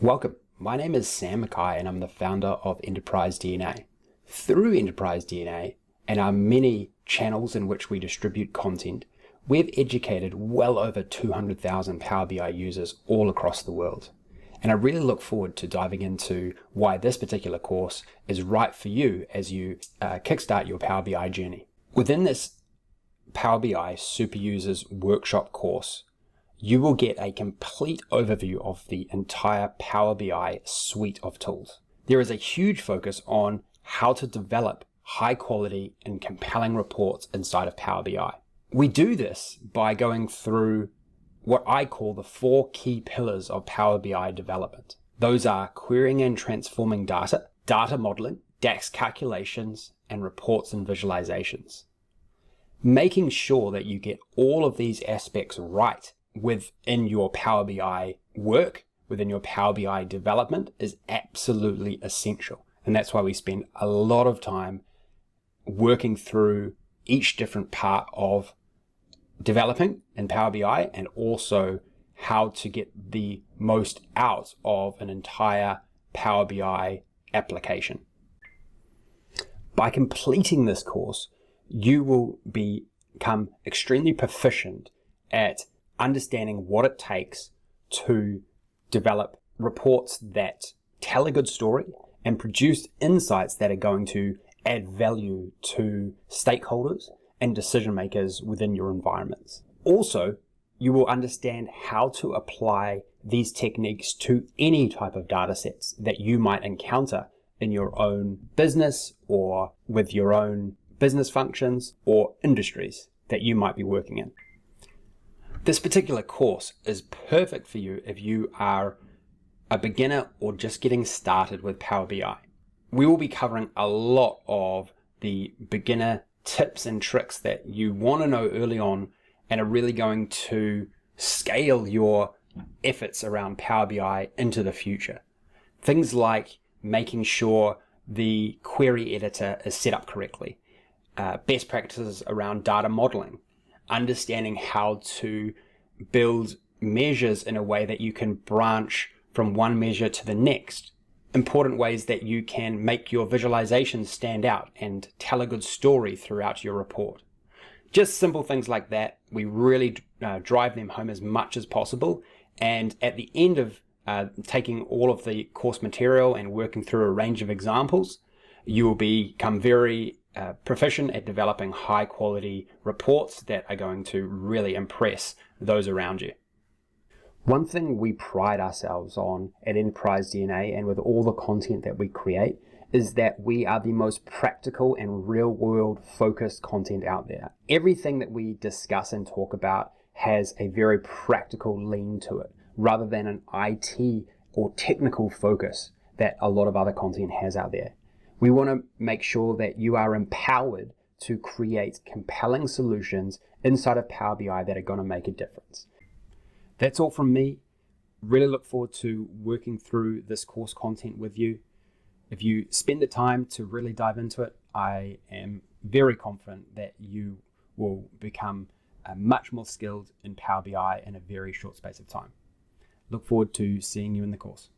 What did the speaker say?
Welcome, my name is Sam Mackay and I'm the founder of Enterprise DNA. Through Enterprise DNA and our many channels in which we distribute content, we've educated well over 200,000 Power BI users all across the world. And I really look forward to diving into why this particular course is right for you as you kickstart your Power BI journey. Within this Power BI Super Users Workshop course, you will get a complete overview of the entire Power BI suite of tools. There is a huge focus on how to develop high quality and compelling reports inside of Power BI. We do this by going through what I call the 4 key pillars of Power BI development. Those are querying and transforming data, data modeling, DAX calculations, and reports and visualizations. Making sure that you get all of these aspects right within your Power BI work, within your Power BI development is absolutely essential. And that's why we spend a lot of time working through each different part of developing in Power BI and also how to get the most out of an entire Power BI application. By completing this course, you will become extremely proficient at understanding what it takes to develop reports that tell a good story and produce insights that are going to add value to stakeholders and decision makers within your environments. Also, you will understand how to apply these techniques to any type of data sets that you might encounter in your own business or with your own business functions or industries that you might be working in. This particular course is perfect for you if you are a beginner or just getting started with Power BI. We will be covering a lot of the beginner tips and tricks that you want to know early on and are really going to scale your efforts around Power BI into the future. Things like making sure the query editor is set up correctly, best practices around data modeling, understanding how to build measures in a way that you can branch from one measure to the next, important ways that you can make your visualizations stand out and tell a good story throughout your report. Just simple things like that. We really drive them home as much as possible. And at the end of taking all of the course material and working through a range of examples, you will become very proficient at developing high quality reports that are going to really impress those around you. One thing we pride ourselves on at Enterprise DNA and with all the content that we create is that we are the most practical and real world focused content out there. Everything that we discuss and talk about has a very practical lean to it rather than an IT or technical focus that a lot of other content has out there. We want to make sure that you are empowered to create compelling solutions inside of Power BI that are going to make a difference. That's all from me. Really look forward to working through this course content with you. If you spend the time to really dive into it, I am very confident that you will become much more skilled in Power BI in a very short space of time. Look forward to seeing you in the course.